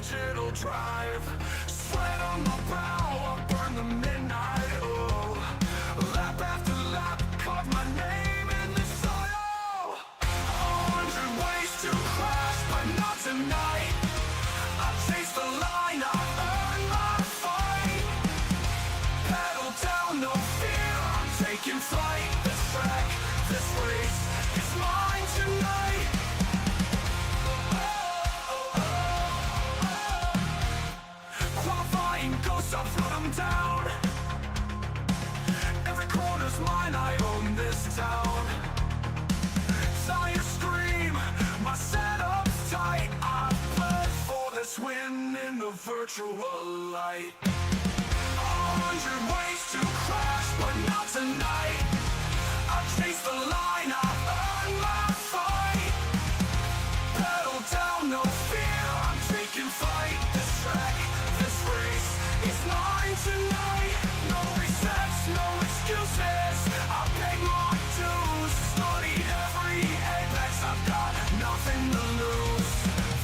digital drive. Sweat on my brow, I burn the midnight oil. Lap after lap, carve my name in the soil. 100 ways to crash, but not tonight. I chase the line, I earn my fight. Pedal down, no fear, I'm taking flight. This track, this race, is mine tonight. Qualifying ghosts, I've run them down. Every corner's mine, I own this town. Sire scream, my setup's tight. I bled for this win in the virtual light. 100 ways to crash, but not tonight. I chase the line, I earn my fight. Pedal down, no fear, I'm taking flight. This track, this race, is mine tonight. No resets, no excuses, I paid my dues. Studied every apex, I've got nothing to lose.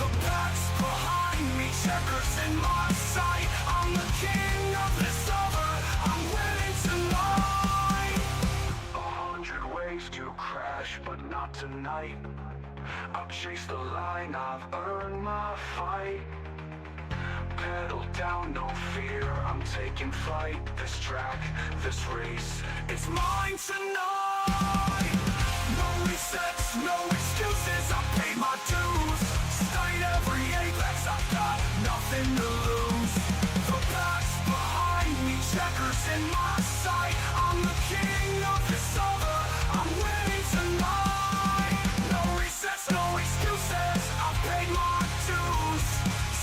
The pack's behind me, checkers in my sight. I'm the king of this over, I'm winning tonight. 100 ways to crash, but not tonight. I'll chase the line, I've earned my fight. Pedal down, no fear, I'm taking flight. This track, this race, it's mine tonight. No resets, no excuses, I paid my dues. Studied every apex, I've got nothing to lose. The pack's behind me, checkers in my sight. I'm the king of this over, I'm winning tonight. No resets, no excuses, I paid my dues.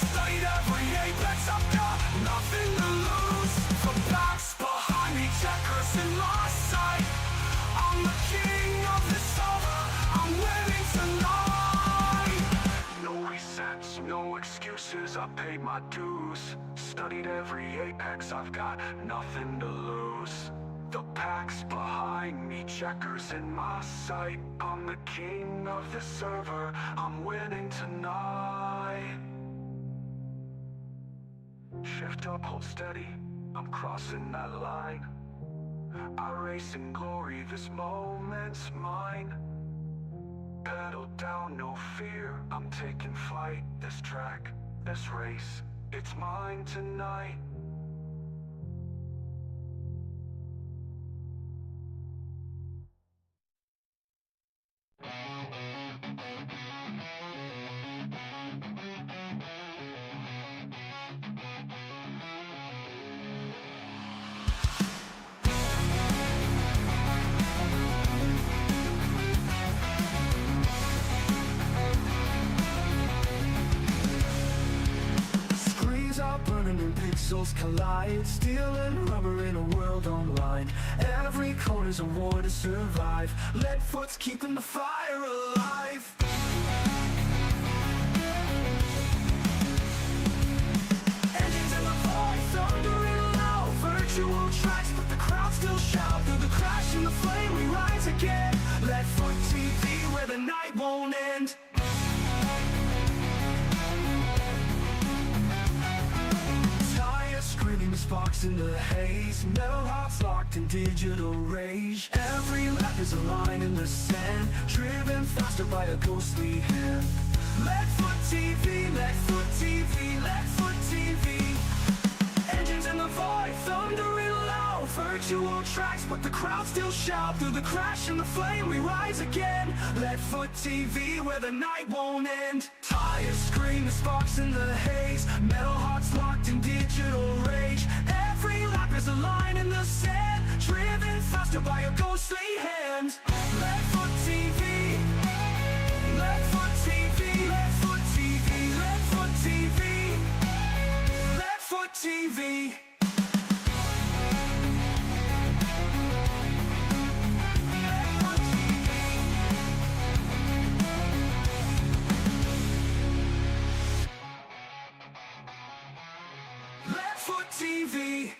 Studied every apex, I've got nothing to lose. The pack's behind me, checkers in my sight. I'm the king of this over, I'm winning tonight. No resets, no excuses, I paid my dues. Studied every apex, I've got nothing to lose. The pack's behind me, checkers in my sight. I'm the king of the server, I'm winning tonight. Shift up, hold steady, I'm crossing that line. I race in glory, this moment's mine. Pedal down, no fear, I'm taking flight. This track, this race, it's mine tonight. And pixels collide, steel and rubber in a world online. Every corner's a war to survive. Lead foot's keeping the fire alive. Engines in the void, thundering loud. Virtual tracks, but the crowd still shout. Through the crash and the flame we rise again. Lead foot TV, where the night won't end. Screaming sparks in the haze, metal hearts locked in digital rage. Every lap is a line in the sand, driven faster by a ghostly hand. Leadfoot TV, Leadfoot TV, Leadfoot TV. Engines in the void, thundering loud. Virtual tracks, but the crowd still shout. Through the crash and the flame we rise again. Leadfoot TV, where the night won't end. Tires scream, the sparks in the haze, metal hearts locked in digital rage. Every lap is a line in the sand, driven faster by a ghostly hand. Leadfoot TV, Leadfoot TV, Leadfoot TV, Leadfoot TV, Leadfoot TV. TV.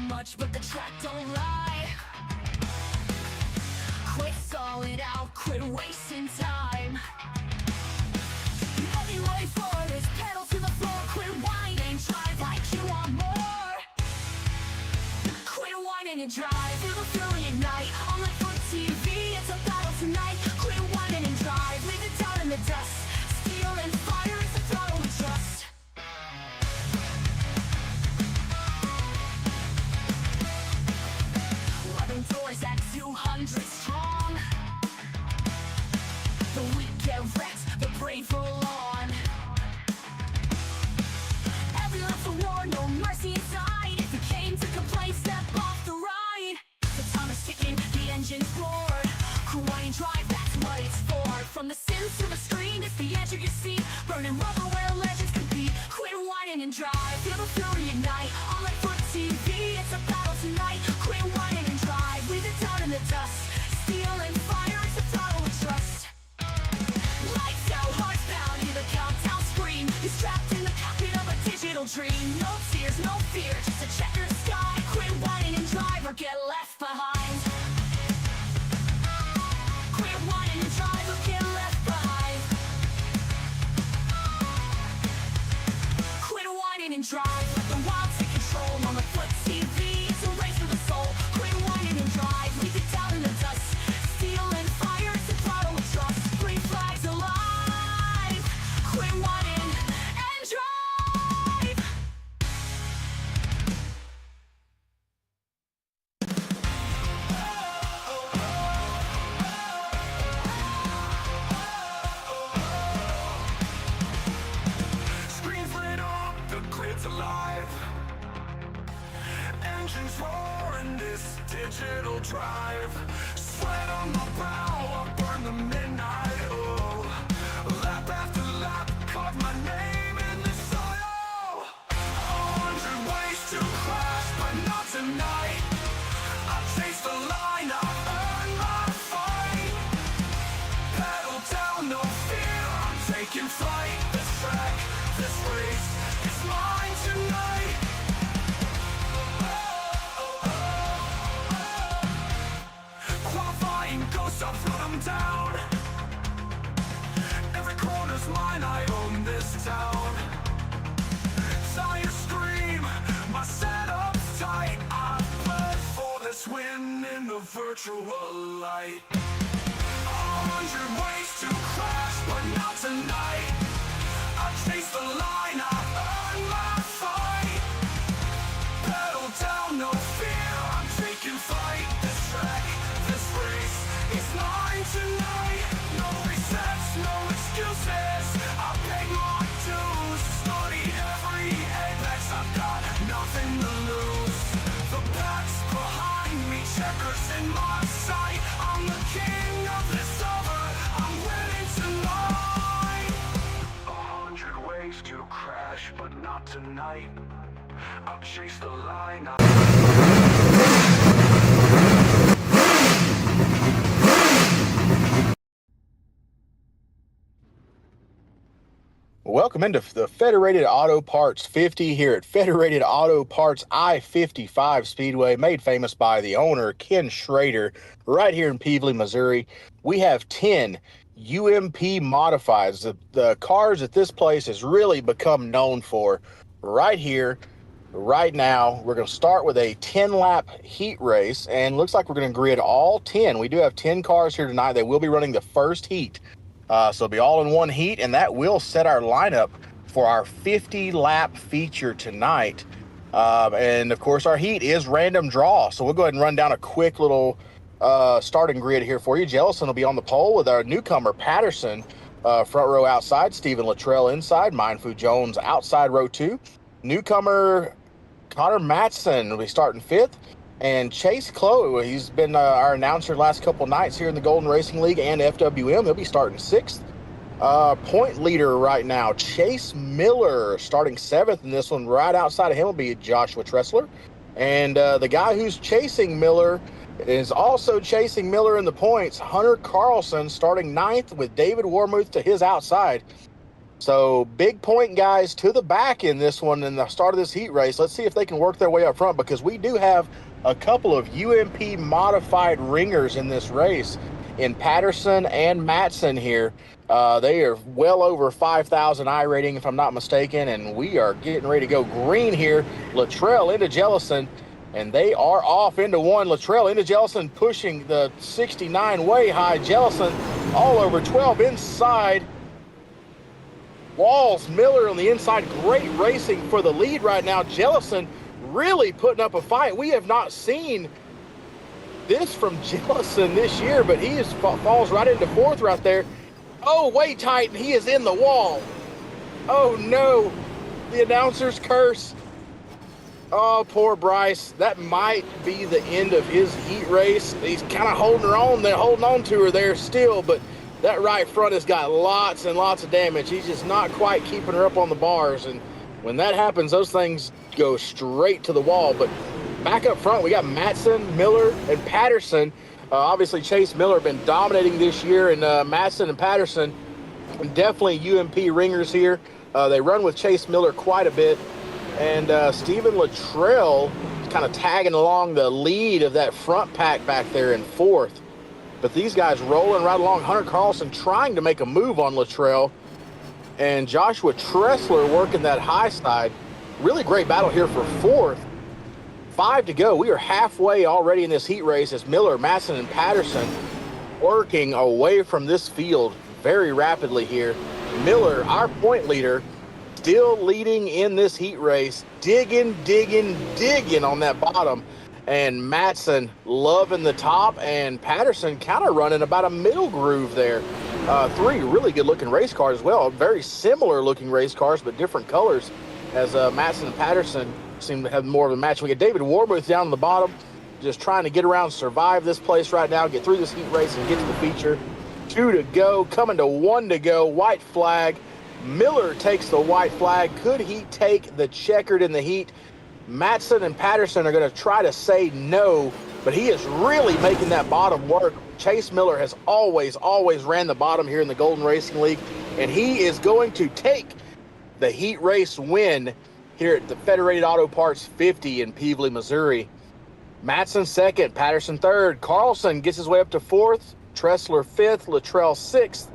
much, but the track don't lie. Quit stalling out, quit wasting time. The only way forward is pedal to the floor. Quit whining, drive like you want more. Quit whining and drive, feel the fury ignite. On like for TV, it's a battle tonight. Quit whining and drive, leave it down in the dust. Steel and fire, it's the throttle we trust. 11 doors at 200 strong. The weak get wrecked, the brave roll on. Every lap's a war, no mercy inside. If you came to complain, step off the ride. The time is ticking, the engine's roared. Hawaiian drive, that's what it's for. From the sims to the screen, it's the edge of your seat. Burning rubber where legends compete. Quit whining and drive, feel the fury ignite. On like for TV, it's a battle tonight. Quit whining and drive, leave it down in the dust. Steel and fire, it's the throttle we trust. Lights out, hearts bound, hear the countdown scream. You're strapped in the cockpit of a digital dream. No tears, no fear, just a checkered sky. Quit whining and drive or get left behind. Quit whining and drive or get left behind. Quit whining and drive, let the wild take control. On the foot TV, it's a race for the soul. Quit whining and drive, leave it down in the dust. Steel and fire, it's the throttle we trust. Green flags alive. Quit whining and drive. Screens lit up, the grid's alive. Engines roaring, this digital drive. Sweat on my brow, I burn the midnight oil. Lap after lap, carve my name in the soil. 100 ways to crash, but not tonight. I chase the line, I earn my fight. Pedal down, no fear, I'm taking flight. This track, this race, it's mine tonight. Qualifying ghosts, I'll float them down. Every corner's mine, I own this town. Sire scream, my setup's tight. I bled for this win in the virtual light. 100 ways to crash, but not tonight. I chase the line, I earn my fight. Pedal down, no fear, I'm taking flight. This track, this race, it's mine tonight. No resets, no excuses. I pay my dues, studied every apex. I've got nothing to lose. The pack's behind me, checkers in my sight. I'm the king of this over, I'm winning tonight. 100 ways to crash, but not tonight. I'll chase the line. Welcome into the Federated Auto Parts 50 here at Federated Auto Parts I-55 Speedway, made famous by the owner, Ken Schrader, right here in Peevely, Missouri. We have 10 UMP modifieds, the cars that this place has really become known for. Right here, right now, we're going to start with a 10-lap heat race, and looks like we're going to grid all 10. We do have 10 cars here tonight. They will be running the first heat. So it'll be all in one heat, and that will set our lineup for our 50-lap feature tonight. And, of course, our heat is random draw. So we'll go ahead and run down a quick little starting grid here for you. Jellison will be on the pole with our newcomer, Patterson, front row outside. Stephen Luttrell inside. Mindfu Jones outside row 2. Newcomer, Connor Matson will be starting 5th. And Chase Chloe, he's been our announcer the last couple nights here in the Golden Racing League and FWM. He'll be starting 6th. Point leader right now, Chase Miller, starting 7th in this one. Right outside of him will be Joshua Tressler. And the guy who's chasing Miller is also chasing Miller in the points, Hunter Carlson, starting 9th with David Warmuth to his outside. So big point guys to the back in this one in the start of this heat race. Let's see if they can work their way up front, because we do have a couple of UMP modified ringers in this race in Patterson and Matson here. They are well over 5,000 I rating, if I'm not mistaken, and we are getting ready to go green here. Luttrell into Jellison, and they are off into one. Luttrell into Jellison, pushing the 69 way high. Jellison all over 12 inside. Walls, Miller on the inside. Great racing for the lead right now. Jellison really putting up a fight. We have not seen this from Jellison this year, but he falls right into fourth right there. Oh, way tight, and he is in the wall. Oh no, the announcer's curse. Oh, poor Bryce. That might be the end of his heat race. He's kind of holding on to her there still, but that right front has got lots and lots of damage. He's just not quite keeping her up on the bars, and when that happens, those things go straight to the wall. But back up front, we got Matson, Miller, and Patterson. Obviously, Chase Miller been dominating this year, and Matson and Patterson definitely UMP ringers here. They run with Chase Miller quite a bit, and Stephen Luttrell kind of tagging along the lead of that front pack back there in fourth. But these guys rolling right along. Hunter Carlson trying to make a move on Luttrell, and Joshua Tressler working that high side. Really great battle here for fourth. 5 to go. We are halfway already in this heat race as Miller, Matson, and Patterson working away from this field very rapidly here. Miller, our point leader, still leading in this heat race, digging on that bottom. And Matson loving the top, and Patterson kind of running about a middle groove there. 3 really good looking race cars as well. Very similar looking race cars, but different colors, as Matson and Patterson seem to have more of a match. We get David Warmuth down on the bottom, just trying to get around, survive this place right now, get through this heat race and get to the feature. 2 to go, coming to 1 to go. White flag. Miller takes the white flag. Could he take the checkered in the heat? Matson and Patterson are going to try to say no, but he is really making that bottom work. Chase Miller has always ran the bottom here in the Golden Racing League, and he is going to take the heat race win here at the Federated Auto Parts 50 in Peevely, Missouri. Matson second, Patterson third. Carlson gets his way up to fourth. Tressler fifth, Luttrell sixth.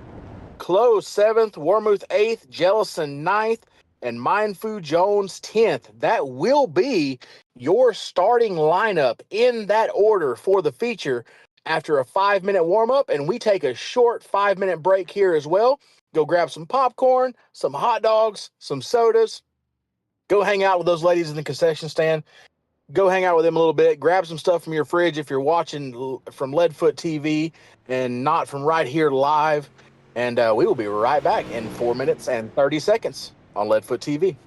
Close seventh, Warmuth eighth, Jellison ninth, and Mindfu Jones 10th. That will be your starting lineup in that order for the feature after a 5-minute warm-up, and we take a short 5-minute break here as well. Go grab some popcorn, some hot dogs, some sodas. Go hang out with those ladies in the concession stand. Go hang out with them a little bit. Grab some stuff from your fridge if you're watching from Leadfoot TV and not from right here live. And we will be right back in 4 minutes and 30 seconds on Leadfoot TV.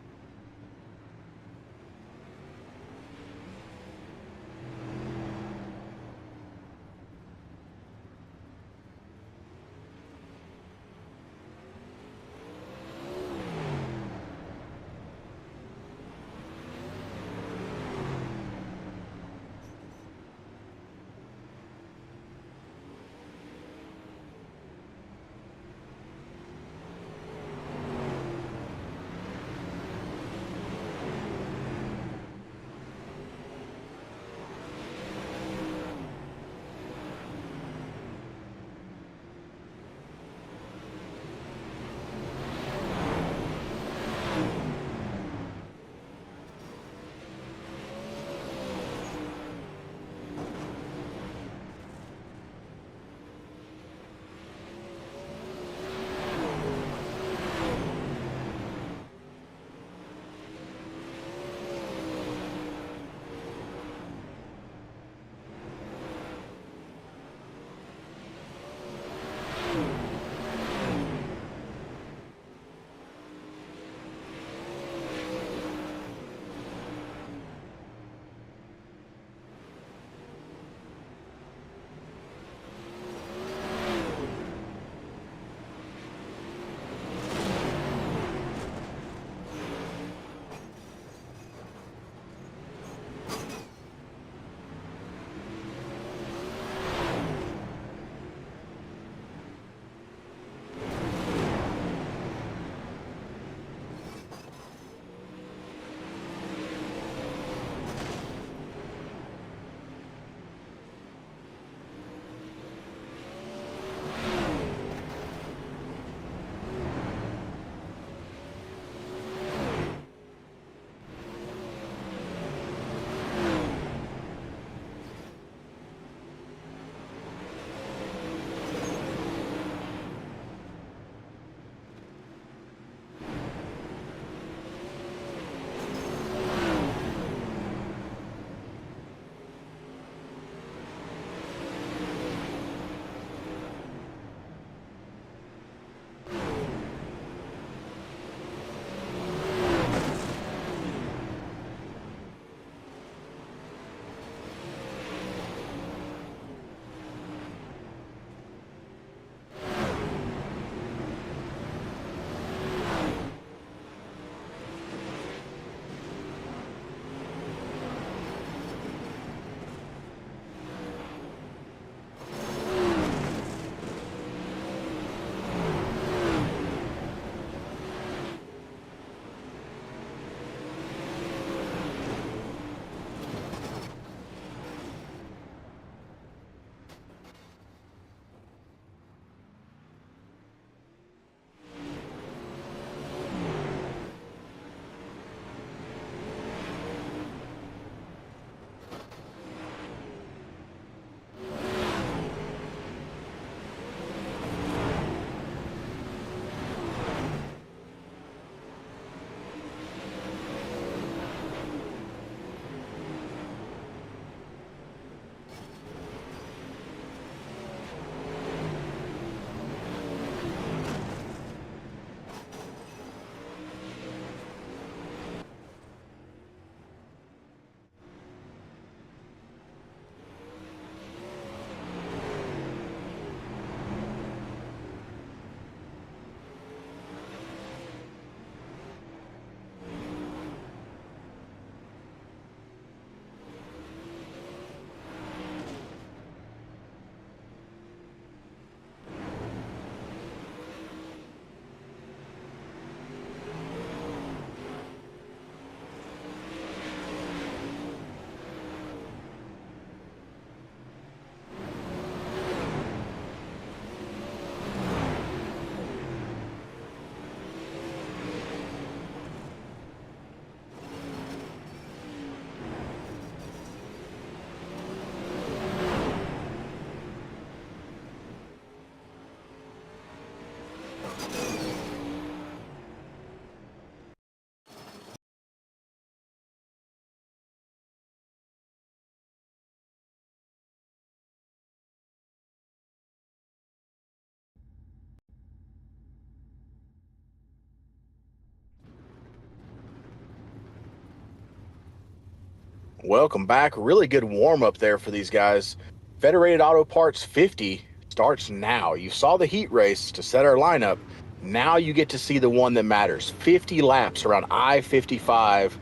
Welcome back. Really good warm-up there for these guys. Federated Auto Parts 50 starts now. You saw the heat race to set our lineup. Now you get to see the one that matters. 50 laps around I-55,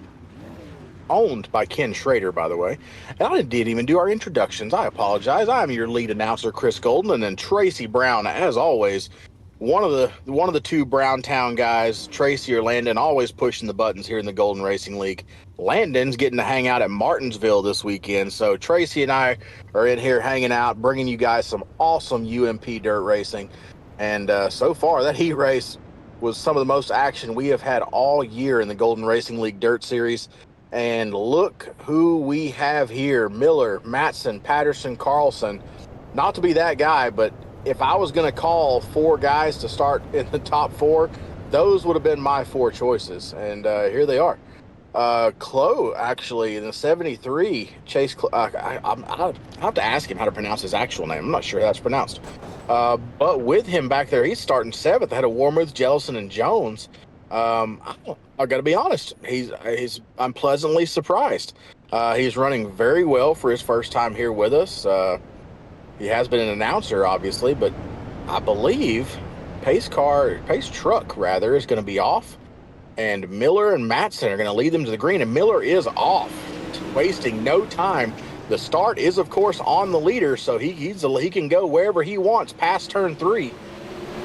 owned by Ken Schrader, by the way. And I didn't even do our introductions. I apologize. I'm your lead announcer, Chris Golden, and then Tracy Brown, as always. One of the two Browntown guys, Tracy or Landon, always pushing the buttons here in the Golden Racing League. Landon's getting to hang out at Martinsville this weekend, so Tracy and I are in here hanging out, bringing you guys some awesome UMP dirt racing. And so far, that heat race was some of the most action we have had all year in the Golden Racing League Dirt Series. And look who we have here: Miller, Matson, Patterson, Carlson. Not to be that guy, but if I was going to call 4 guys to start in the top 4, those would have been my 4 choices. And here they are. Clo, actually, in the 73, Chase, I'll have to ask him how to pronounce his actual name. I'm not sure how that's pronounced. But with him back there, he's starting 7th ahead of Warmuth, Jellison, and Jones. I got to be honest, I'm pleasantly surprised. He's running very well for his first time here with us. He has been an announcer, obviously, but I believe pace truck rather, is going to be off, and Miller and Matson are going to lead them to the green, and Miller is off, wasting no time. The start is, of course, on the leader, so he can go wherever he wants past turn 3.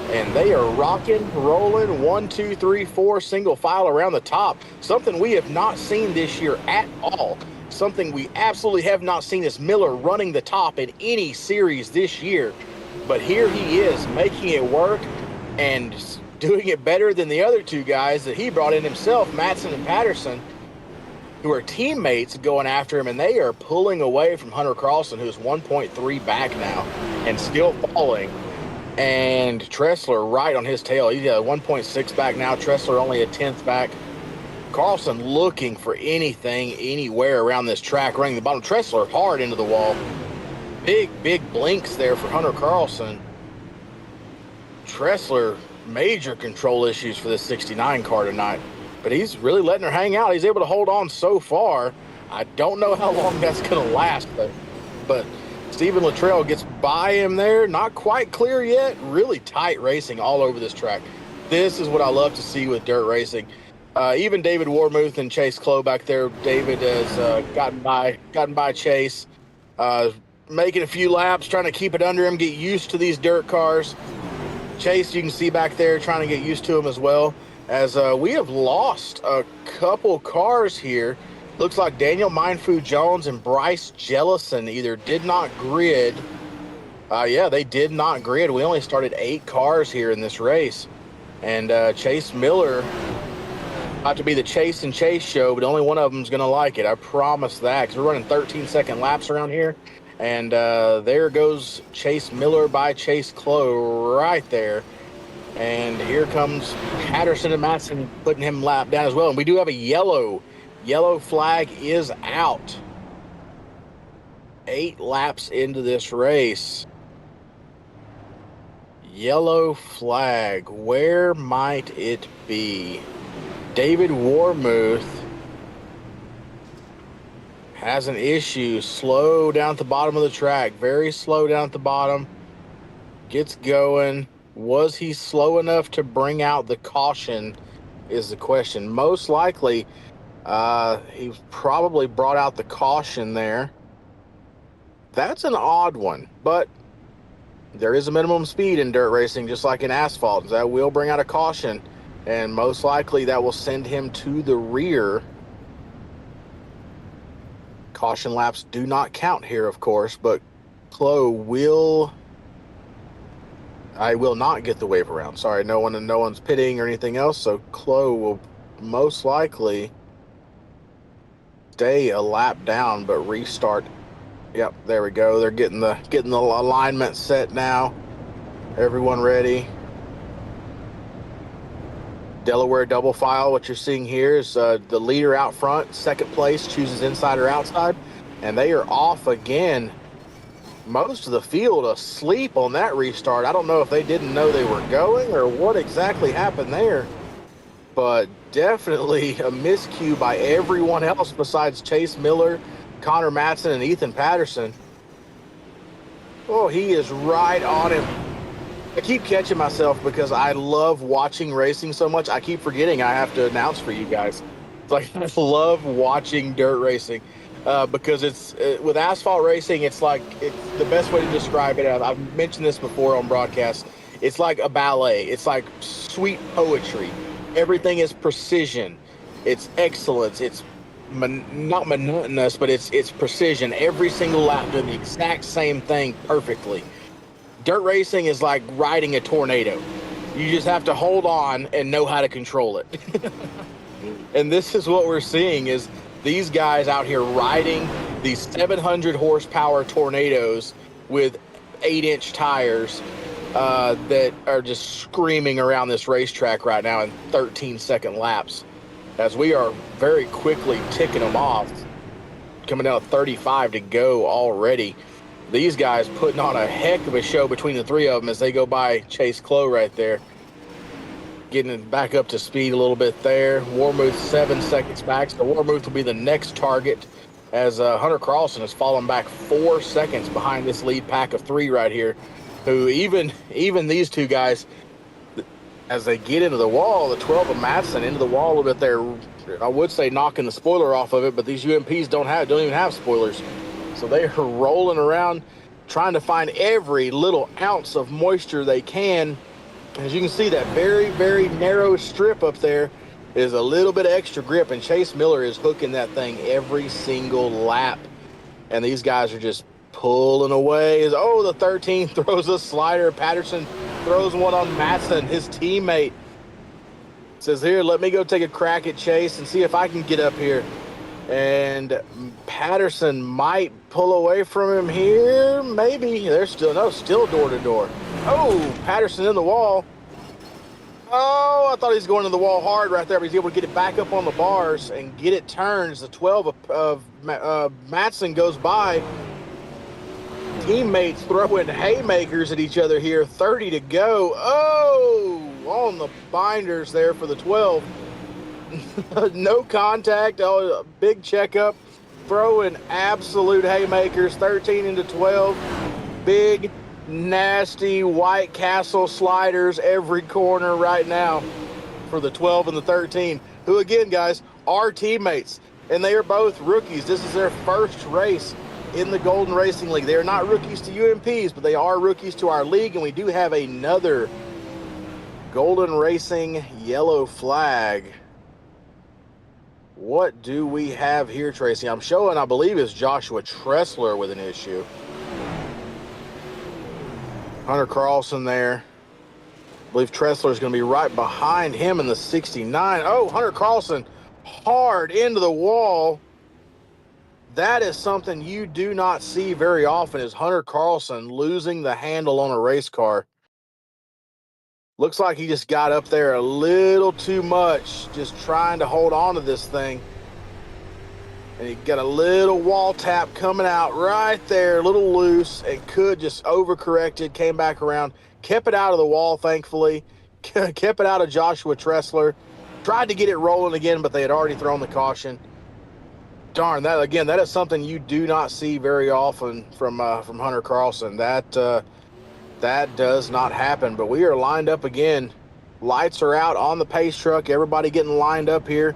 And they are rocking, rolling, 1, 2, 3, 4, single file around the top. Something we have not seen this year at all. Something we absolutely have not seen is Miller running the top in any series this year. But here he is, making it work and doing it better than the other 2 guys that he brought in himself, Matson and Patterson, who are teammates going after him, and they are pulling away from Hunter Carlson, who's 1.3 back now and still falling. And Tressler right on his tail. He's got 1.6 back now. Tressler only a 10th back. Carlson looking for anything, anywhere around this track, running the bottom. Tressler hard into the wall. Big blinks there for Hunter Carlson. Tressler, major control issues for this 69 car tonight. But he's really letting her hang out. He's able to hold on so far. I don't know how long that's going to last, but Stephen Luttrell gets by him there. Not quite clear yet. Really tight racing all over this track. This is what I love to see with dirt racing. Even David Warmuth and Chase Clo back there. David has gotten by Chase, making a few laps, trying to keep it under him, get used to these dirt cars. Chase, you can see back there, trying to get used to him as well. As we have lost a couple cars here. Looks like Daniel Mindfu Jones and Bryce Jellison either did not grid. Yeah, they did not grid. We only started 8 cars here in this race. And Chase Miller, about to be the Chase and Chase show, but only one of them's going to like it. I promise that, because we're running 13-second laps around here. And there goes Chase Miller by Chase Clo right there. And here comes Patterson and Matson putting him lap down as well. And we do have a yellow flag is out. 8 laps into this race. Yellow flag. Where might it be? David Warmuth has an issue. Slow down at the bottom of the track. Very slow down at the bottom. Gets going. Was he slow enough to bring out the caution is the question. Most likely, he probably brought out the caution there. That's an odd one, but there is a minimum speed in dirt racing, just like in asphalt. That will bring out a caution, and most likely that will send him to the rear. Caution laps do not count here, of course, but Clo will... I will not get the wave around. Sorry, no one's pitting or anything else, so Clo will most likely stay a lap down, but restart. Yep, there we go. They're getting the alignment set now. Everyone ready. Delaware double file. What you're seeing here is the leader out front, second place, chooses inside or outside, and they are off again. Most of the field asleep on that restart. I don't know if they didn't know they were going or what exactly happened there, but definitely a miscue by everyone else besides Chase Miller Connor Matson and Ethan Patterson. Oh, he is right on him. I keep catching myself because I love watching racing so much. I keep forgetting I have to announce for you guys. It's like I love watching dirt racing because it's with asphalt racing. It's like it's the best way to describe it. I've mentioned this before on broadcast. It's like a ballet. It's like sweet poetry. Everything is precision. It's excellence. It's not monotonous, but it's precision. Every single lap doing the exact same thing perfectly. Dirt racing is like riding a tornado. You just have to hold on and know how to control it. And this is what we're seeing is these guys out here riding these 700 horsepower tornadoes with 8-inch tires that are just screaming around this racetrack right now in 13-second laps as we are very quickly ticking them off, coming down to 35 to go already. These guys putting on a heck of a show between the three of them as they go by Chase Clow right there. Getting back up to speed a little bit there. Warmuth 7 seconds back. So Warmuth will be the next target as Hunter Carlson has fallen back 4 seconds behind this lead pack of 3 right here. Who even these two guys, as they get into the wall, the 12 of Madsen into the wall a little bit there. I would say knocking the spoiler off of it, but these UMPs don't even have spoilers. So they are rolling around trying to find every little ounce of moisture they can. As you can see, that very, very narrow strip up there is a little bit of extra grip, and Chase Miller is hooking that thing every single lap. And these guys are just pulling away. Oh, the 13 throws a slider. Patterson throws one on Matson, his teammate. Says, here, let me go take a crack at Chase and see if I can get up here. And Patterson might pull away from him here. Maybe. There's still door to door. Oh, Patterson in the wall. Oh, I thought he was going to the wall hard right there, but he's able to get it back up on the bars and get it turned as the 12 of Matson goes by. Teammates throwing haymakers at each other here. 30 to go. Oh, on the binders there for the 12. No contact. Oh, big checkup. Throwing absolute haymakers. 13 into 12. Big, nasty White Castle sliders every corner right now for the 12 and the 13. Who, again, guys, are teammates. And they are both rookies. This is their first race in the Golden Racing League. They are not rookies to UMPs, but they are rookies to our league. And we do have another Golden Racing yellow flag. What do we have here, Tracy? I'm showing, I believe, is Joshua Tressler with an issue. Hunter Carlson there. I believe Tressler is going to be right behind him in the 69. Oh, Hunter Carlson hard into the wall. That is something you do not see very often, is Hunter Carlson losing the handle on a race car. Looks like he just got up there a little too much, just trying to hold on to this thing. And he got a little wall tap coming out right there, a little loose, and could just overcorrected, came back around, kept it out of the wall, thankfully, kept it out of Joshua Tressler. Tried to get it rolling again, but they had already thrown the caution. Darn, that is something you do not see very often from Hunter Carlson. That does not happen, but we are lined up again. Lights are out on the pace truck. Everybody getting lined up here.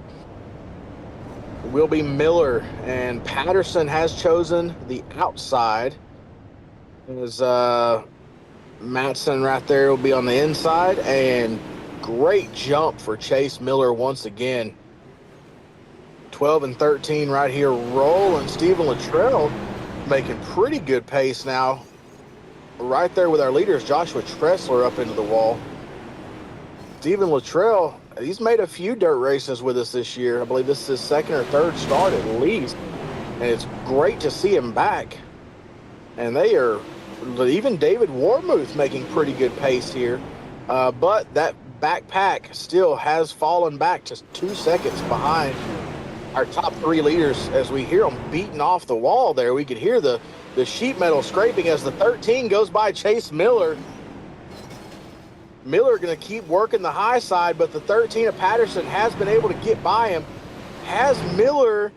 It will be Miller, and Patterson has chosen the outside. As Matson right there will be on the inside, and great jump for Chase Miller once again. 12 and 13 right here rolling. Stephen Luttrell making pretty good pace now. Right there with our leaders, Joshua Tressler up into the wall. Stephen Luttrell, he's made a few dirt races with us this year. I believe this is his second or third start at least. And it's great to see him back. And they are, even David Warmuth making pretty good pace here. But that backpack still has fallen back just 2 seconds behind our top 3 leaders. As we hear them beating off the wall there, we could hear the sheet metal scraping as the 13 goes by Chase Miller. Miller going to keep working the high side, but the 13 of Patterson has been able to get by him. Has Miller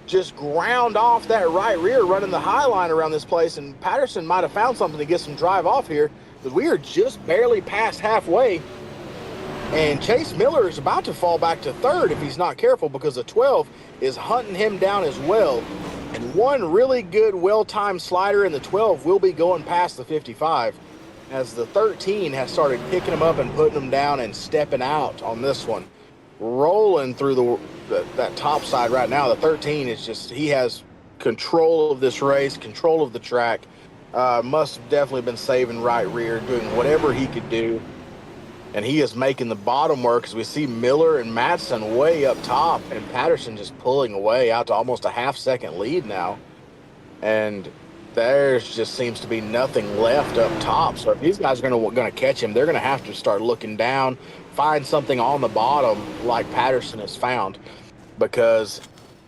just ground off that right rear running the high line around this place, and Patterson might have found something to get some drive off here, because we are just barely past halfway, and Chase Miller is about to fall back to third if he's not careful, because the 12 is hunting him down as well. And one really good, well-timed slider in the 12 will be going past the 55, as the 13 has started picking him up and putting him down and stepping out on this one. Rolling through that top side right now. The 13 is just, he has control of this race, control of the track. Must have definitely been saving right rear, doing whatever he could do. And he is making the bottom work, as we see Miller and Matson way up top, and Patterson just pulling away out to almost a half-second lead now. And there's just seems to be nothing left up top. So if these guys are going to catch him, they're going to have to start looking down, find something on the bottom like Patterson has found, because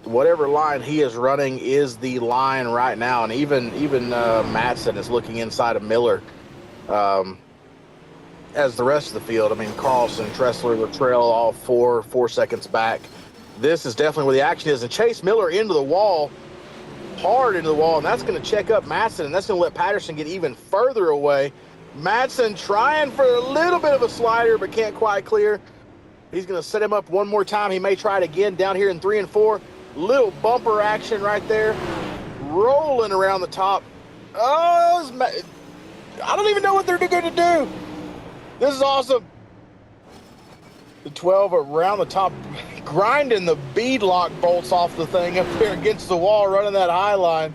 whatever line he is running is the line right now. And even Matson is looking inside of Miller. As the rest of the field, I mean, Carlson, Tressler will trail all 4 seconds back. This is definitely where the action is. And Chase Miller into the wall, hard into the wall, and that's going to check up Matson, and that's going to let Patterson get even further away. Matson trying for a little bit of a slider, but can't quite clear. He's going to set him up one more time. He may try it again down here in 3 and 4. Little bumper action right there. Rolling around the top. Oh, I don't even know what they're going to do. This is awesome. The 12 around the top, grinding the beadlock bolts off the thing up there against the wall, running that high line.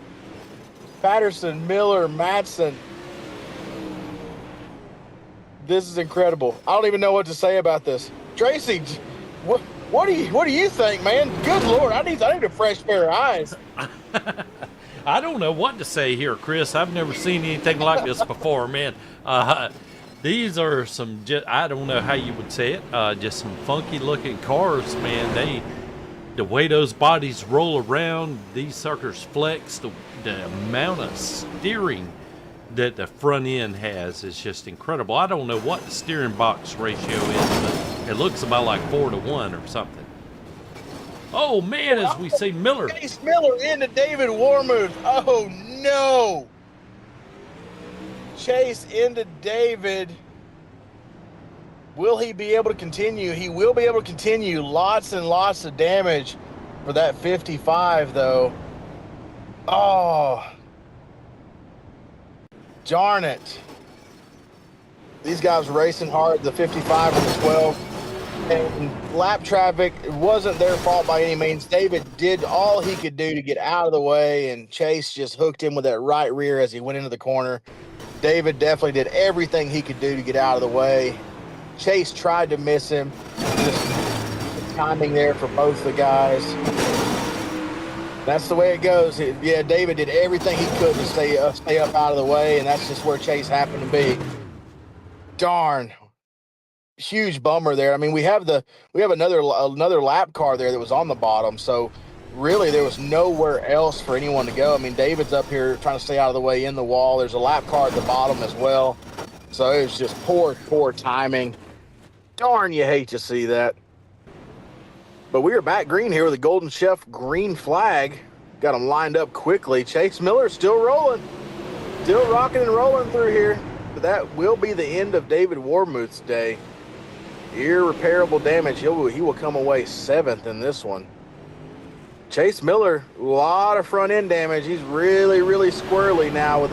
Patterson, Miller, Matson. This is incredible. I don't even know what to say about this. Tracy, what do you think, man? Good Lord, I need a fresh pair of eyes. I don't know what to say here, Chris. I've never seen anything like this before, man. These are some, I don't know how you would say it, just some funky looking cars, man. The way those bodies roll around, these suckers flex, the amount of steering that the front end has is just incredible. I don't know what the steering box ratio is, but it looks about like 4-to-1 or something. Oh man, as we see Miller. Chase Miller into David Warmuth. Oh no. Chase into David. Will he be able to continue? He will be able to continue. Lots and lots of damage for that 55, though. Oh, darn it. These guys racing hard, the 55 and the 12. And lap traffic, it wasn't their fault by any means. David did all he could do to get out of the way, and Chase just hooked him with that right rear as he went into the corner. David definitely did everything he could do to get out of the way. Chase tried to miss him. Just the timing there for both the guys. That's the way it goes. Yeah, David did everything he could to stay up out of the way, and that's just where Chase happened to be. Darn. Huge bummer there. I mean, we have another lap car there that was on the bottom, so really there was nowhere else for anyone to go. I mean, David's up here trying to stay out of the way in the wall. There's a lap car at the bottom as well. So it was just poor timing. Darn, you hate to see that. But we are back green here with a Golden Chef green flag. Got them lined up quickly. Chase Miller still rolling. Still rocking and rolling through here. But that will be the end of David Warmuth's day. Irreparable damage. He will come away 7th in this one. Chase Miller, a lot of front end damage. He's really squirrely now with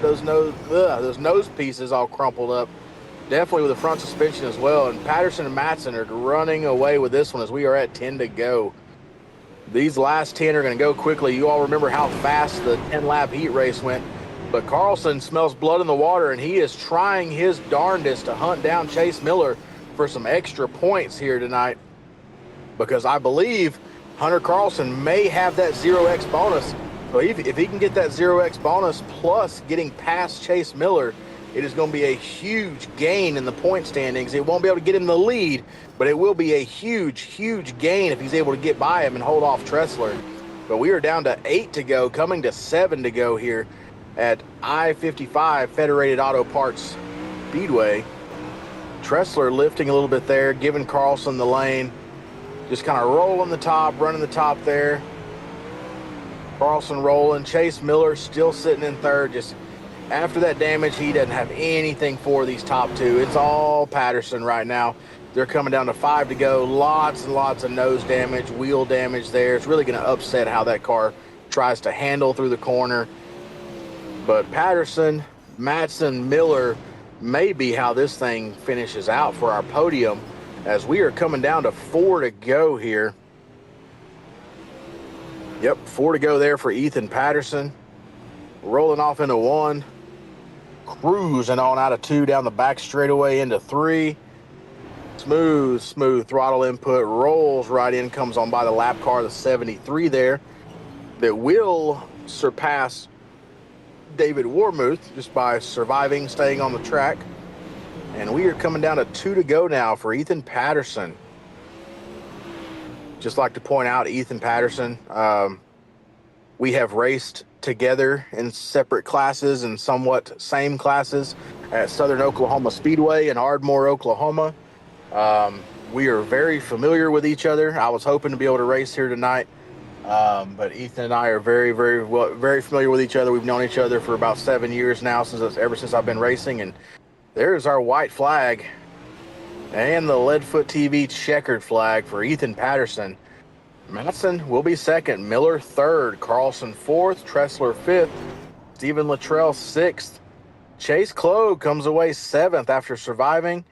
those nose pieces all crumpled up. Definitely with the front suspension as well. And Patterson and Matson are running away with this one as we are at 10 to go. These last 10 are going to go quickly. You all remember how fast the 10-lap heat race went. But Carlson smells blood in the water, and he is trying his darndest to hunt down Chase Miller for some extra points here tonight, because I believe Hunter Carlson may have that 0x bonus. So if he can get that 0x bonus plus getting past Chase Miller, it is going to be a huge gain in the point standings. It won't be able to get him the lead, but it will be a huge gain if he's able to get by him and hold off Tressler. But we are down to 8 to go, coming to 7 to go here at I-55 Federated Auto Parts Speedway. Tressler lifting a little bit there, giving Carlson the lane. Just kind of rolling the top, running the top there. Carlson rolling. Chase Miller still sitting in third. Just after that damage, he doesn't have anything for these top two. It's all Patterson right now. They're coming down to 5 to go. Lots and lots of nose damage, wheel damage there. It's really going to upset how that car tries to handle through the corner. But Patterson, Matson, Miller may be how this thing finishes out for our podium, as we are coming down to 4 to go here. Yep, 4 to go there for Ethan Patterson. Rolling off into 1. Cruising on out of 2 down the back straightaway into 3. Smooth throttle input. Rolls right in, comes on by the lap car, the 73 there, that will surpass David Warmuth just by surviving, staying on the track. And we are coming down to 2 to go now for Ethan Patterson. Just like to point out, Ethan Patterson, we have raced together in separate classes and somewhat same classes at Southern Oklahoma Speedway in Ardmore, Oklahoma. We are very familiar with each other. I was hoping to be able to race here tonight, but Ethan and I are very familiar with each other. We've known each other for about 7 years now, ever since I've been racing. And there's our white flag and the Leadfoot TV checkered flag for Ethan Patterson. Matson will be second, Miller third, Carlson fourth, Tressler fifth, Stephen Luttrell sixth. Chase Clogue comes away seventh after surviving.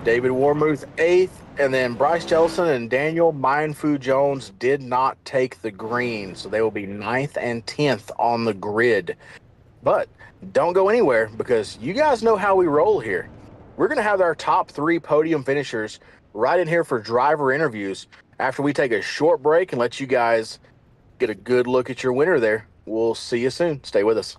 David Warmuth eighth, and then Bryce Jellison and Daniel Mindfu Jones did not take the green, so they will be 9th and 10th on the grid. But don't go anywhere, because you guys know how we roll here. We're going to have our top 3 podium finishers right in here for driver interviews after we take a short break and let you guys get a good look at your winner there. We'll see you soon. Stay with us.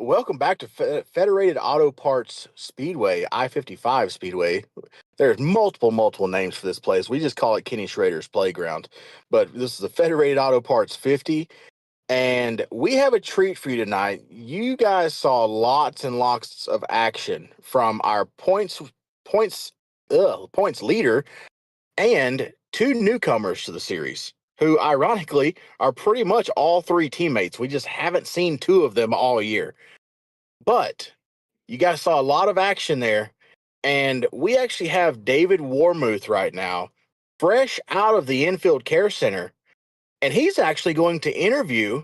Welcome back to Federated Auto Parts Speedway, I-55 Speedway. There's multiple names for this place. We just call it Kenny Schrader's Playground. But this is the Federated Auto Parts 50. And we have a treat for you tonight. You guys saw lots and lots of action from our points leader and two newcomers to the series, who ironically are pretty much all three teammates. We just haven't seen two of them all year. But you guys saw a lot of action there. And we actually have David Warmuth right now, fresh out of the infield care center. And he's actually going to interview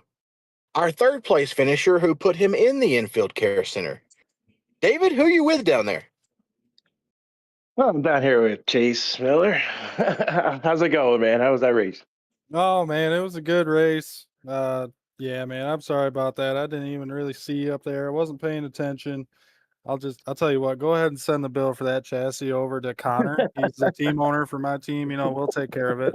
our third place finisher who put him in the infield care center. David, who are you with down there? Well, I'm down here with Chase Miller. How's it going, man? How was that race? Oh man, it was a good race. Yeah, man, I'm sorry about that. I didn't even really see you up there. I wasn't paying attention. I'll tell you what, go ahead and send the bill for that chassis over to Connor. He's the team owner for my team. We'll take care of it.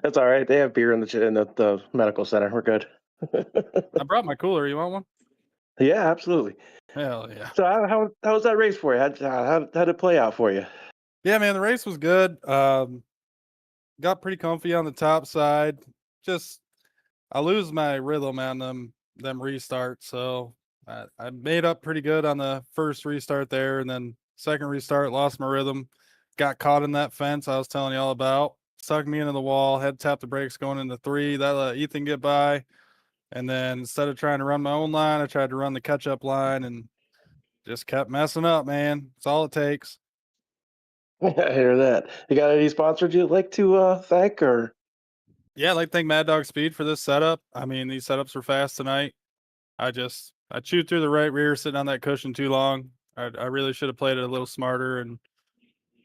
That's all right. They have beer in the medical center. We're good. I brought my cooler. You want one? Yeah, absolutely. Hell yeah. So how was that race for you? How'd it play out for you? Yeah, man, the race was good. Got pretty comfy on the top side. Just I lose my rhythm on them restarts. So I made up pretty good on the first restart there, and then second restart lost my rhythm. Got caught in that fence I was telling you all about. Sucked me into the wall. Had to tap the brakes going into 3. That let Ethan get by. And then instead of trying to run my own line, I tried to run the catch-up line and just kept messing up, man. That's all it takes. I hear that. You got any sponsors you'd like to thank or? Yeah, I'd like to thank Mad Dog Speed for this setup. I mean, these setups were fast tonight. I chewed through the right rear sitting on that cushion too long. I really should have played it a little smarter and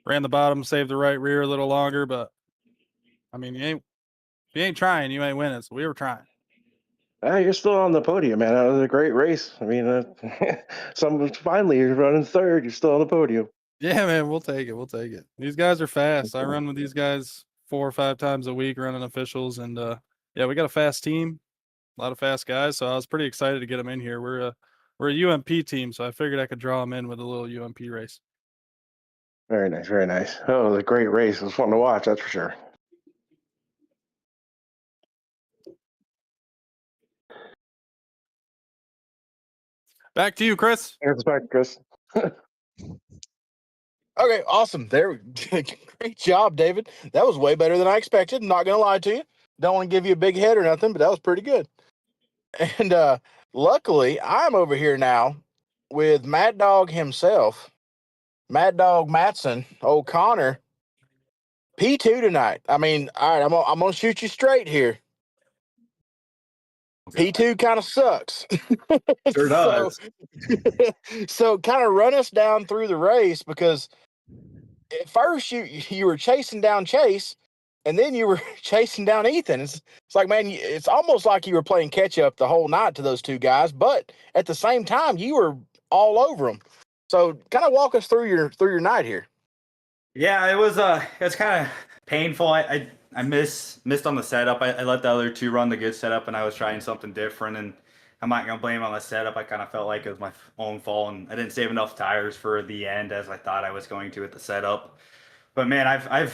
ran the bottom, saved the right rear a little longer. But I mean, if you ain't trying, you ain't winning. So we were trying. You're still on the podium, man. That was a great race. I mean, finally you're running third. You're still on the podium. Yeah, man, we'll take it. We'll take it. These guys are fast. I run with these guys 4 or 5 times a week running officials, and yeah, we got a fast team, a lot of fast guys. So I was pretty excited to get them in here. We're a UMP team, so I figured I could draw them in with a little UMP race. Very nice, very nice. Oh, it was a great race. It was fun to watch, that's for sure. Back to you, Chris. Thanks back, Chris. Okay, awesome. Great job, David. That was way better than I expected. I'm not going to lie to you. Don't want to give you a big head or nothing, but that was pretty good. And luckily, I'm over here now with Mad Dog himself, Mad Dog Matson O'Connor, P2 tonight. I mean, all right, I'm gonna shoot you straight here. P2 kind of sucks. Sure does. So kind of run us down through the race, because at first you were chasing down Chase, and then you were chasing down Ethan. It's like, man, it's almost like you were playing catch up the whole night to those two guys, but at the same time, you were all over them. So kind of walk us through your night here. Yeah, it was kind of painful. I missed on the setup. I let the other two run the good setup, and I was trying something different. And I'm not gonna blame on the setup. I kind of felt like it was my own fault, and I didn't save enough tires for the end as I thought I was going to at the setup. But man, I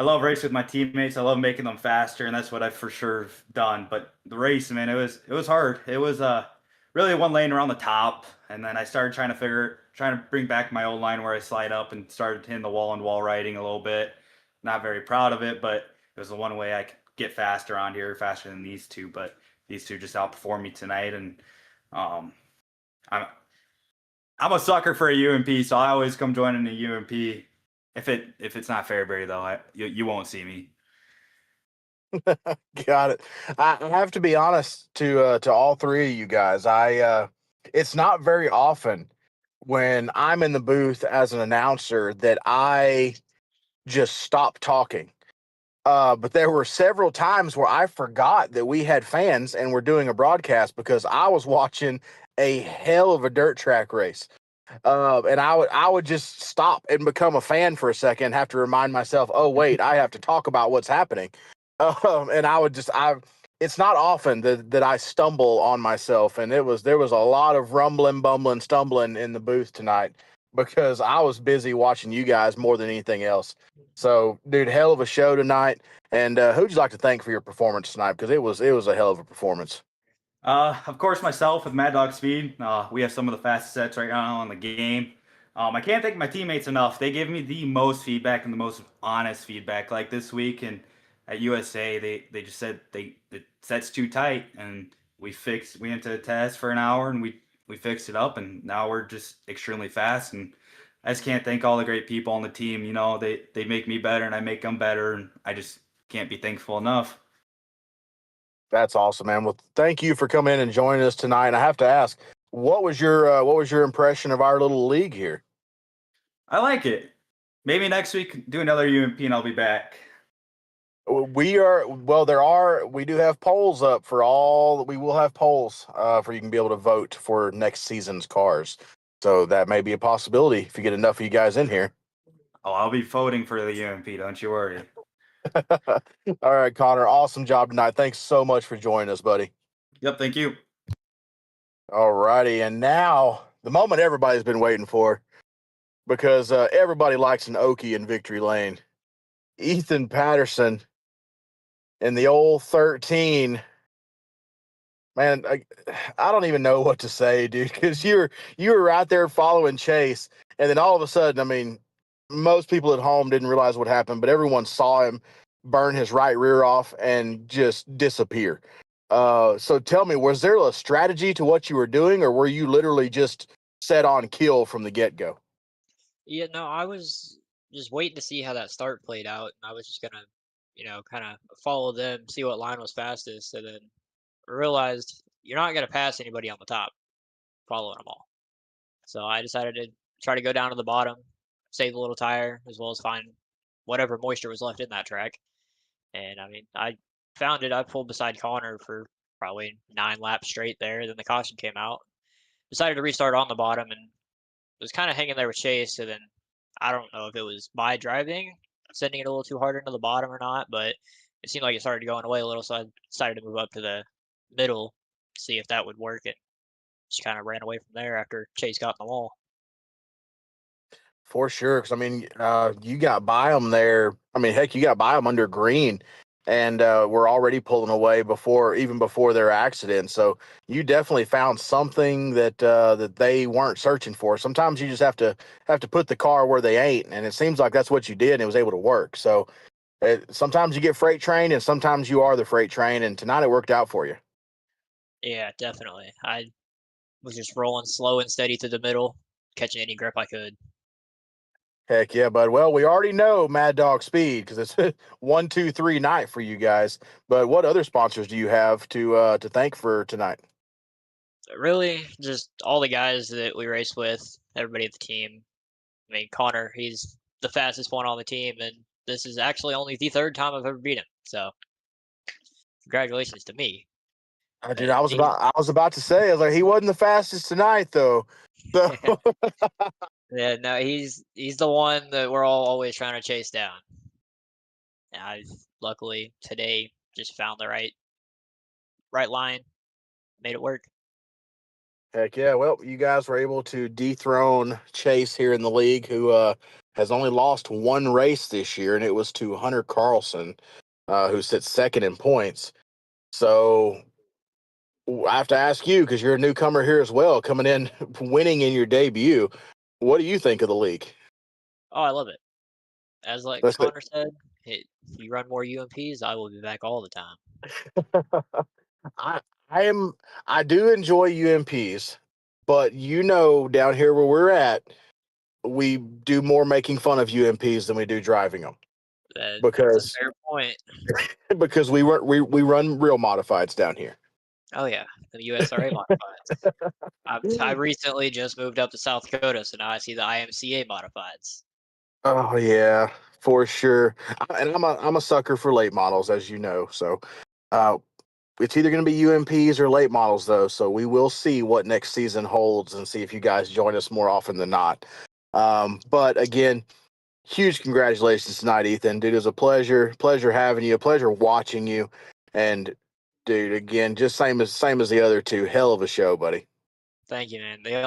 love racing with my teammates. I love making them faster, and that's what I've for sure done. But the race, man, it was hard. It was really one lane around the top, and then I started trying to bring back my old line where I slide up and started hitting the wall and wall riding a little bit. Not very proud of it, but it was the one way I could get faster on here, faster than these two. But these two just outperformed me tonight, and I'm a sucker for a UMP, so I always come joining a UMP. If it's not Fairbury though, you won't see me. Got it. I have to be honest to all three of you guys. It's not very often when I'm in the booth as an announcer that I just stop talking. But there were several times where I forgot that we had fans and were doing a broadcast because I was watching a hell of a dirt track race. And I would just stop and become a fan for a second, have to remind myself, oh wait, I have to talk about what's happening. And it's not often that I stumble on myself, and there was a lot of rumbling, bumbling, stumbling in the booth tonight because I was busy watching you guys more than anything else. So, dude, hell of a show tonight. And who'd you like to thank for your performance tonight? Because it was a hell of a performance. Of course, myself with Mad Dog Speed. We have some of the fastest sets right now in the game. I can't thank my teammates enough. They give me the most feedback and the most honest feedback. Like this week and at USA, they just said the set's too tight, and we went to a test for an hour, and we fixed it up, and now we're just extremely fast. And I just can't thank all the great people on the team. You know, they make me better, and I make them better, and I just can't be thankful enough. That's awesome, man. Well, thank you for coming in and joining us tonight. And I have to ask, what was your impression of our little league here? I like it. Maybe next week do another UMP and I'll be back. We do have polls up for we will have polls for you can be able to vote for next season's cars. So that may be a possibility if you get enough of you guys in here. Oh, I'll be voting for the UMP. Don't you worry. All right, Connor. Awesome job tonight. Thanks so much for joining us, buddy. Yep, thank you. All righty. And now the moment everybody's been waiting for, because everybody likes an Okie in victory lane. Ethan Patterson in the old 13. Man, I don't even know what to say, dude, because you were right there following Chase, and then all of a sudden, I mean, most people at home didn't realize what happened, but everyone saw him burn his right rear off and just disappear. So tell me, was there a strategy to what you were doing, or were you literally just set on kill from the get-go? Yeah, no, I was just waiting to see how that start played out. And I was just gonna, kind of follow them, see what line was fastest, and then realized you're not gonna pass anybody on the top, following them all. So I decided to try to go down to the bottom, save a little tire, as well as find whatever moisture was left in that track. And I mean, I found it. I pulled beside Connor for probably 9 laps straight there. Then the caution came out. Decided to restart on the bottom and was kind of hanging there with Chase. So then I don't know if it was my driving, sending it a little too hard into the bottom or not, but it seemed like it started going away a little. So I decided to move up to the middle, see if that would work. And just kind of ran away from there after Chase got in the wall. For sure, because I mean, you got by them there. I mean, heck, you got by them under green, and we're already pulling away even before their accident. So you definitely found something that they weren't searching for. Sometimes you just have to put the car where they ain't, and it seems like that's what you did, and it was able to work. So sometimes you get freight train, and sometimes you are the freight train, and tonight it worked out for you. Yeah, definitely. I was just rolling slow and steady to the middle, catching any grip I could. Heck yeah, bud. Well, we already know Mad Dog Speed because it's 1, 2, 3 night for you guys. But what other sponsors do you have to thank for tonight? Really, just all the guys that we race with, everybody at the team. I mean, Connor, he's the fastest one on the team, and this is actually only the third time I've ever beat him. So, congratulations to me. Dude, I was about to say, I was like, he wasn't the fastest tonight, though. So Yeah, no, he's the one that we're all always trying to chase down. And I luckily today just found the right line, made it work. heck yeah. Well, you guys were able to dethrone Chase here in the league, who has only lost one race this year, and it was to Hunter Carlson, who sits second in points. So I have to ask you, because you're a newcomer here as well, coming in winning in your debut. What do you think of the league? Oh, I love it. As like Let's Connor said, hey, if you run more UMPs, I will be back all the time. I do enjoy UMPs, but down here where we're at, we do more making fun of UMPs than we do driving them That's a because fair point. we run real modifieds down here. Oh yeah, the USRA modifieds. I recently just moved up to South Dakota, so now I see the IMCA modifieds. Oh yeah, for sure. And I'm a sucker for late models, as you know. So it's either going to be UMPs or late models, though. So we will see what next season holds and see if you guys join us more often than not. But again, huge congratulations tonight, Ethan. Dude, it was a pleasure having you, a pleasure watching you. And dude, again, just same as the other two. Hell of a show, buddy. Thank you, man. The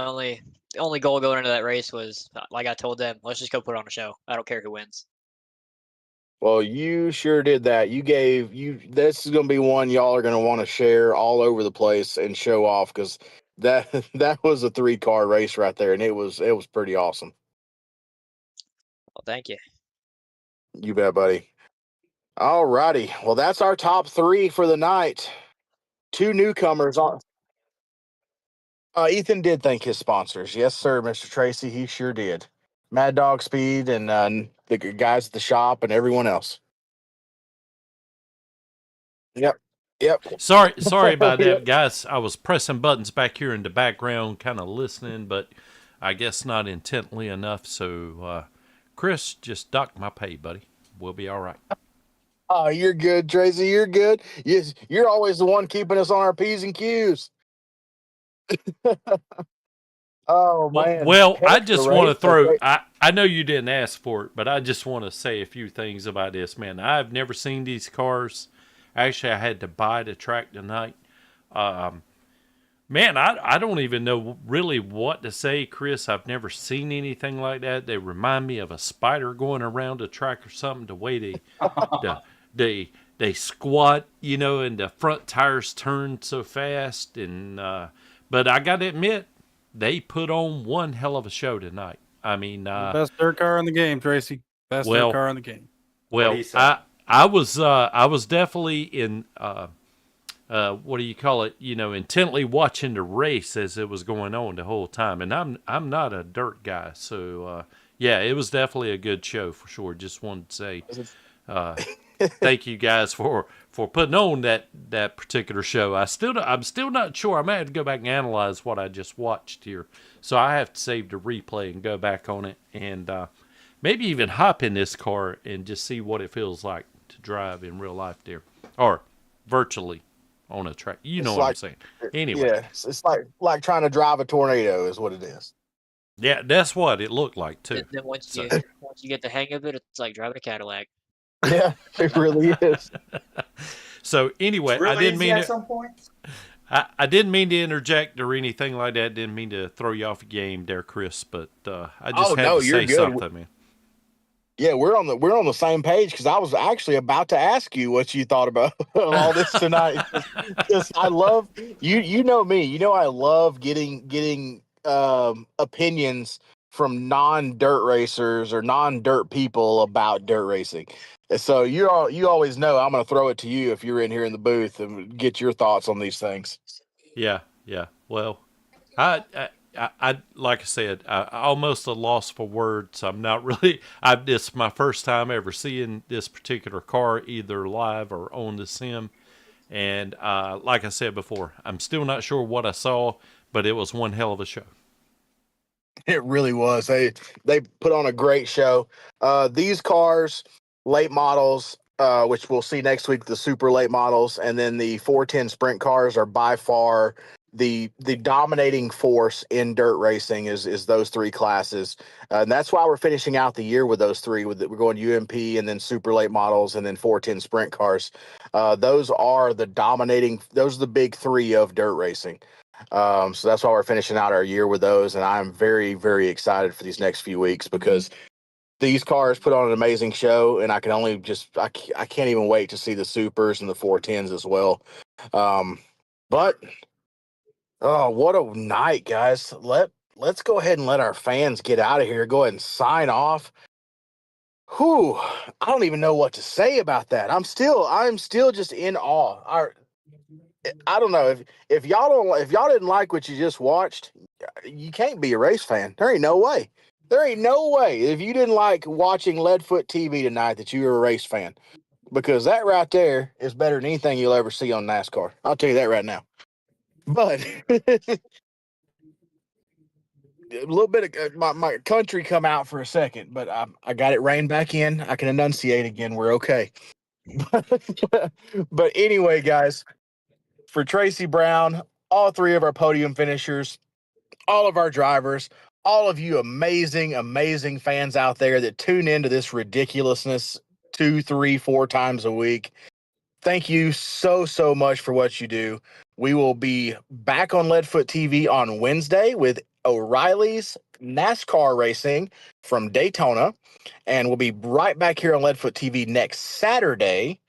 only goal going into that race was, like I told them, let's just go put on a show. I don't care who wins. Well, you sure did that. This is going to be one y'all are going to want to share all over the place and show off, because that was a 3-car race right there, and it was pretty awesome. Well, thank you. You bet, buddy. All righty. Well, that's our top 3 for the night. 2 newcomers on. Ethan did thank his sponsors. Yes, sir, Mr. Tracy. He sure did. Mad Dog Speed and the guys at the shop and everyone else. Yep. Sorry about that, guys. I was pressing buttons back here in the background, kind of listening, but I guess not intently enough. So, Chris, just dock my pay, buddy. We'll be all right. Oh, you're good, Tracy. You're good. Yes, you're always the one keeping us on our P's and Q's. Oh man. Well, I Heck, just the want to race, throw. okay. I know you didn't ask for it, but I just want to say a few things about this, man. I've never seen these cars. Actually, I had to buy the track tonight. Man, I don't even know really what to say, Chris. I've never seen anything like that. They remind me of a spider going around a track or something. The way they squat, and the front tires turn so fast. And but I got to admit, they put on one hell of a show tonight. I mean, Best dirt car in the game, Tracy. Best dirt car in the game. Well, I was definitely in what do you call it? Intently watching the race as it was going on the whole time. And I'm not a dirt guy, so yeah, it was definitely a good show for sure. Just wanted to say thank you guys for putting on that particular show. I'm still not sure. I might have to go back and analyze what I just watched here, so I have to save the replay and go back on it and maybe even hop in this car and just see what it feels like to drive in real life there, or virtually on a track. You know what I'm saying. Anyway. Yeah, it's like trying to drive a tornado is what it is. Yeah, that's what it looked like too. Then once you get the hang of it, it's like driving a Cadillac. Yeah, it really is. So anyway, It's really I didn't easy mean at to, some point. I didn't mean to interject or anything like that. Didn't mean to throw you off a game there, Chris. But I just had to say something, man. Yeah, we're on the same page, because I was actually about to ask you what you thought about all this tonight. Because I love you know me. You know I love getting opinions from non-dirt racers or non-dirt people about dirt racing. So you always know I'm going to throw it to you if you're in here in the booth and get your thoughts on these things. Yeah. Well, I like I said, I almost a loss for words. I'm not really. This is my first time ever seeing this particular car either live or on the sim, and like I said before, I'm still not sure what I saw, but it was one hell of a show. It really was. They put on a great show. These cars, late models, which we'll see next week, the super late models, and then the 410 sprint cars are by far the dominating force in dirt racing is those 3 classes. And that's why we're finishing out the year with those 3. We're going UMP and then super late models and then 410 sprint cars. Those are the big 3 of dirt racing. So that's why we're finishing out our year with those. And I'm very, very excited for these next few weeks, because these cars put on an amazing show, and I can only I can't even wait to see the supers and the 410s as well. But oh, what a night, guys. Let's go ahead and let our fans get out of here. Go ahead and sign off. Whew, I don't even know what to say about that. I'm still just in awe. I don't know if y'all didn't like what you just watched, you can't be a race fan. There ain't no way. If you didn't like watching Leadfoot TV tonight that you were a race fan, because that right there is better than anything you'll ever see on NASCAR. I'll tell you that right now. But a little bit of my country come out for a second, but I got it reined back in. I can enunciate again. We're okay. But anyway, guys, for Tracy Brown, all 3 of our podium finishers, all of our drivers, all of you amazing, amazing fans out there that tune into this ridiculousness 2, 3, 4 times a week. thank you so much for what you do. We will be back on Leadfoot TV on Wednesday with O'Reilly's NASCAR racing from Daytona. And we'll be right back here on Leadfoot TV next Saturday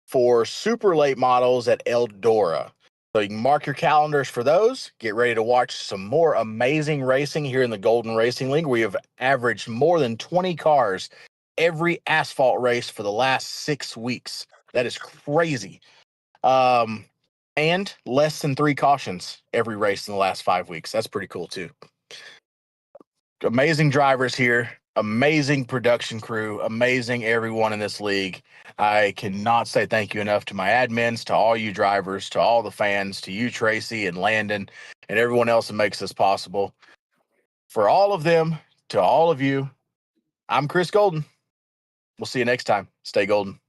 for super late models at Eldora. So you can mark your calendars for those. Get ready to watch some more amazing racing here in the Golden Racing League. We have averaged more than 20 cars every asphalt race for the last 6 weeks. That is crazy. And less than 3 cautions every race in the last 5 weeks. That's pretty cool too. Amazing drivers here, amazing production crew, amazing everyone in this league. I cannot say thank you enough to my admins, to all you drivers, to all the fans, to you, Tracy and Landon, and everyone else that makes this possible. For all of them, to all of you, I'm Chris Golden. We'll see you next time. Stay golden.